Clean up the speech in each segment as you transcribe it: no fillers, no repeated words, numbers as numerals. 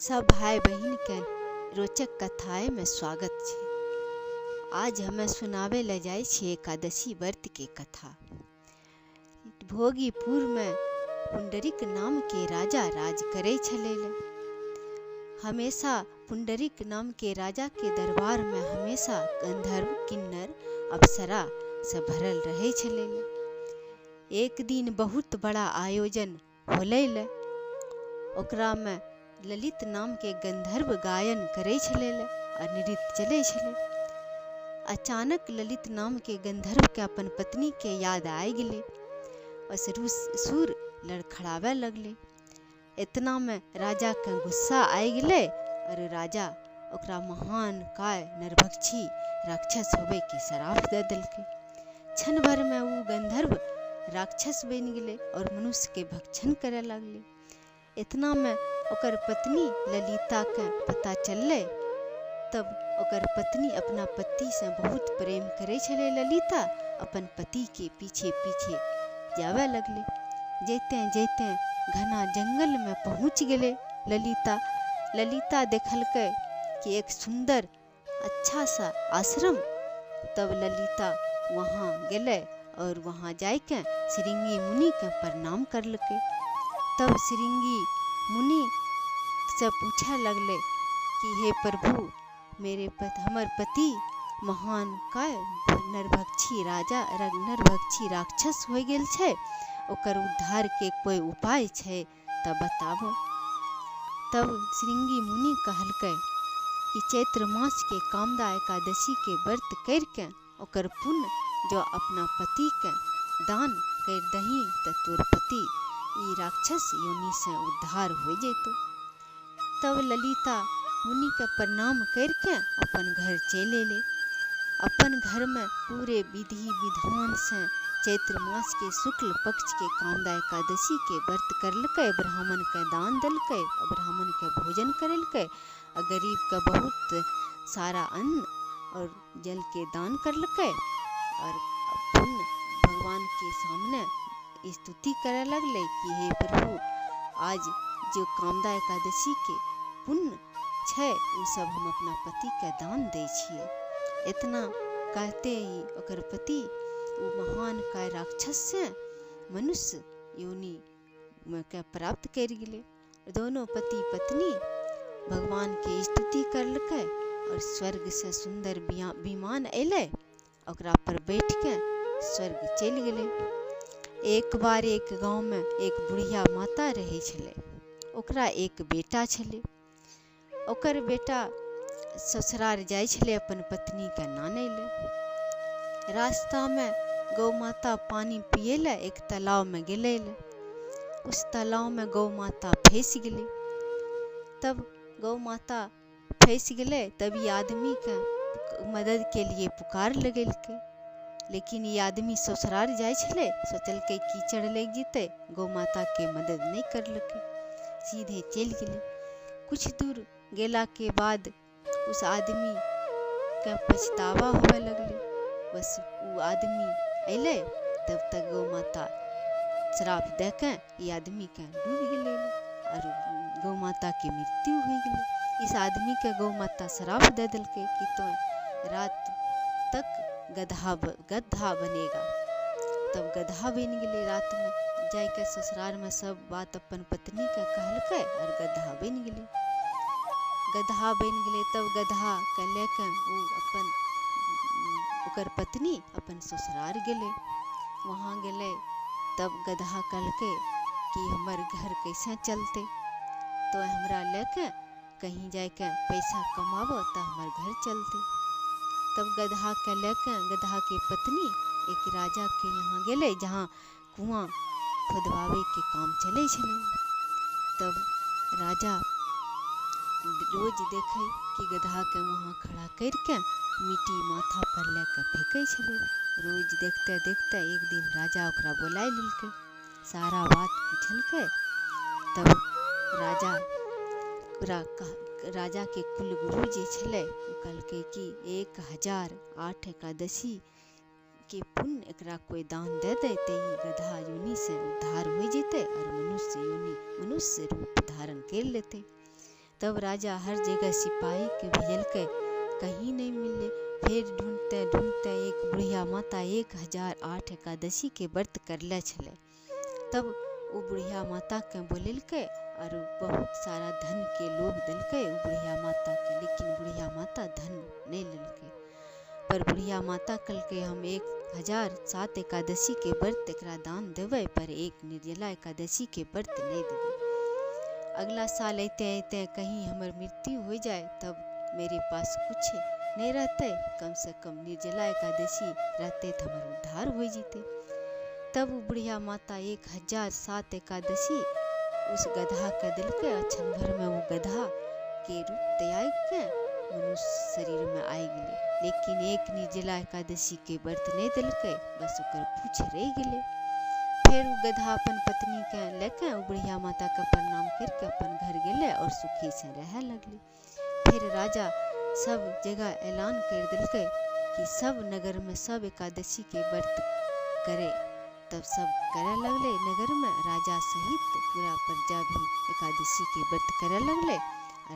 सब भाई बहिन के रोचक कथाएं में स्वागत छे। आज हमें सुनावे ले जाय छे एकादशी व्रत के कथा। भोगीपुर में पुंडरीक नाम के राजा राज करे छलेले। हमेशा पुंडरीक नाम के राजा के दरबार में हमेशा गंधर्व, किन्नर, अप्सरा से भरल रहे छलेले। एक दिन बहुत बड़ा आयोजन होलेले। ओकरा में ललित नाम के गंधर्व गायन करे छलेले और नृत्य चले छले। अचानक ललित नाम के गंधर्व के अपन पत्नी के याद आए गेले और सुर लड़खड़ावे लगले। इतना में राजा के गुस्सा आए गेले और राजा ओकरा महान काय नरभक्षी राक्षस होवे के श्राप दे देलके। क्षण भर में वो गंधर्व राक्षस बन गेले और मनुष्य के भक्षण करे लगले। इतना में ओकर पत्नी ललिता के पता चलले। तब ओकर पत्नी अपना पति से बहुत प्रेम करे छले। ललिता अपन पति के पीछे पीछे जावे लगले। जैते जैते घना जंगल में पहुंच गेले। ललिता देखलके कि एक सुंदर अच्छा सा आश्रम। तब ललिता वहां गेले और वहां जाके श्रृंगी मुनि के प्रणाम करलके। तब श्रृंगी मुनि से पूछा लगले कि हे प्रभु, हमर पति महान काय नरभक्षी राक्षस हो गेल छे, ओकर उद्धार के कोई उपाय छे तब बताबो। तब श्रृंगी मुनि कहलके कि चैत्र मास के कामदा एकादशी के व्रत करके ओकर पुण्य जो अपना पति के दान कर दही त तोर पति ई राक्षस योनि से उद्धार हो जेतो। तब ललिता मुनि के प्रणाम करके अपन घर चले ले। अपन घर में पूरे विधि विधान से चैत्र मास के शुक्ल पक्ष के कामदा एकादशी के व्रत करलके। ब्राह्मण के दान दलके, ब्राह्मण के भोजन करलके, गरीब के बहुत सारा अन्न और जल के दान करलके और पुण्य भगवान के सामने स्तुति करे लगले कि हे प्रभु, आज जो कामदा एकादशी के पुण्य छे उ सब हम अपना पति के दान दे छिए। इतना कहते ही ओकर पति वो महान काय राक्षस से मनुष्य योनि में के प्राप्त कर गेले। दोनों पति पत्नी भगवान के स्तुति करलके और स्वर्ग से सुंदर विमान अले। ओकरा पर बैठ के स्वर्ग चल गेले। एक बार एक गांव में एक बुढ़िया माता रहे छले। ओकरा एक बेटा छले। ओकर बेटा ससुराल जाय छले अपन पत्नी के नाने ले। रास्ता में गौ माता पानी पिए ले एक तालाब में गेले। उस तालाब में गौ माता फंस गेले। तब गौ माता फंस गेले। तभी आदमी के मदद के लिए पुकार लगेलके। लेकिन ये आदमी ससुराल जाय छले, सोचलके कीचड़ लग जेते, गौ माता के मदद नहीं करलके, सीधे चल गेले। कुछ दूर गेला के बाद उस आदमी का पछतावा होवे लगले। बस वो आदमी अले तब तक गौ माता श्राप देके ये आदमी के डूब गेले और गौ माता की मृत्यु हो गेले। इस आदमी के गौ माता श्राप दे दिलके कि तो रात तक गधा बनेगा। तब गधा बन गेले। रात में जाके ससुराल में सब बात अपन पत्नी के कहलके और गधा बन गेले। तब गधा के लेके वो ओकर पत्नी अपन ससुराल गेले। वहाँ गेले तब गधा कहलके कि हमर घर कैसे चलते, तो हमरा लेके कहीं जाके पैसा कमाबो तो हमर घर चलते। तब गधा के लेके गधा के पत्नी एक राजा के यहाँ गेले जहाँ कुआं खोदवावे के काम चले छले। तब राजा रोज देखे कि गधा के वहाँ खड़ा करके मिट्टी माथा पर लेके फेंके छले। रोज देखते देखते एक दिन राजा ओकरा बुलाए लेलके, सारा बात पूछलके। तब राजा के कुल गुरु जे छले कहलके कि 1008 एकादशी के पुण्य एकरा कोई दान दे देते ही गधा योनि से उद्धार हो जेते और मनुष्य रूप धारण कर लेते। तब राजा हर जगह सिपाही के भेजलकै, कहीं नहीं मिले। फिर ढूंढते ढूंढते एक बुढ़िया माता 1008 एकादशी के व्रत करले छलै। तब वो बुढ़िया माता के बोलेलकै और बहुत सारा धन के लोभ देलकै वो बुढ़िया माता के, लेकिन बुढ़िया माता धन नहीं लेलकै। पर बुढ़िया माता कहलकै हम 1007 एकादशी के व्रत एकरा दान देबै, पर एक निर्जला एकादशी के व्रत नहीं देबै। अगला साल अते अते कहीं हमर मृत्यु हो जाए तब मेरे पास कुछ नहीं रहते, कम से कम निर्जला एकादशी रहते तो हमार उद्धार हो जीते। तब वो बुढ़िया माता 1007 एकादशी उस गधा के दिलके और क्षण भर में वो गधा के रूप त्याग के मनुष्य शरीर में आई गए। लेकिन एक निर्जला एकादशी के व्रत नहीं दिलके, बस ओकर पूछ रह गए। फिर वो गधा अपन पत्नी के लेके वो बुढ़िया माता के प्रणाम करके अपन घर गए और सुखी से रह लगले। फिर राजा सब जगह ऐलान कर दिलके कि सब नगर में सब एकादशी के व्रत करे। तब सब करे लगले नगर में, राजा सहित पूरा प्रजा भी एकादशी के व्रत करे लगले।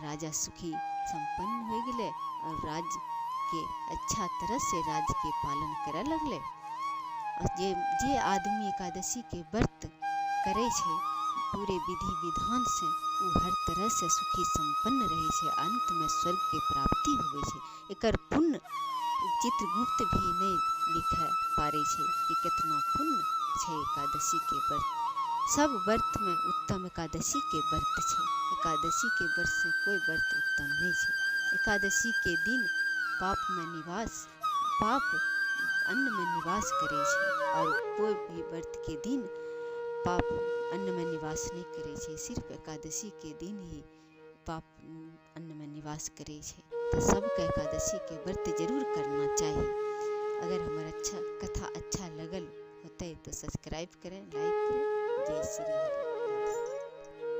राजा सुखी संपन्न हो गए और राज्य के अच्छा तरह से राज्य के पालन करे लगले। और जे आदमी एकादशी के व्रत करे छे पूरे विधि विधान से, वो हर तरह से सुखी संपन्न रहे छे, अंत में स्वर्ग के प्राप्ति होवे छे। एकर पुण्य चित्रगुप्त भी नहीं लिख पारे छे कि कितना पुण्य छे एकादशी के व्रत। सब व्रत में उत्तम एकादशी के व्रत छे। एकादशी के व्रत से कोई व्रत उत्तम नहीं छे। एकादशी के दिन पाप अन्न में निवास करे छे और कोई भी व्रत के दिन पाप अन्न में निवास नहीं करे छे। सिर्फ एकादशी के दिन ही पाप अन्न में निवास करे छे। तो सबके एकादशी के व्रत जरूर करना चाहिए। अगर हमारा कथा अच्छा लगल होते तो सब्सक्राइब करें, लाइक करें। जय श्री हरि।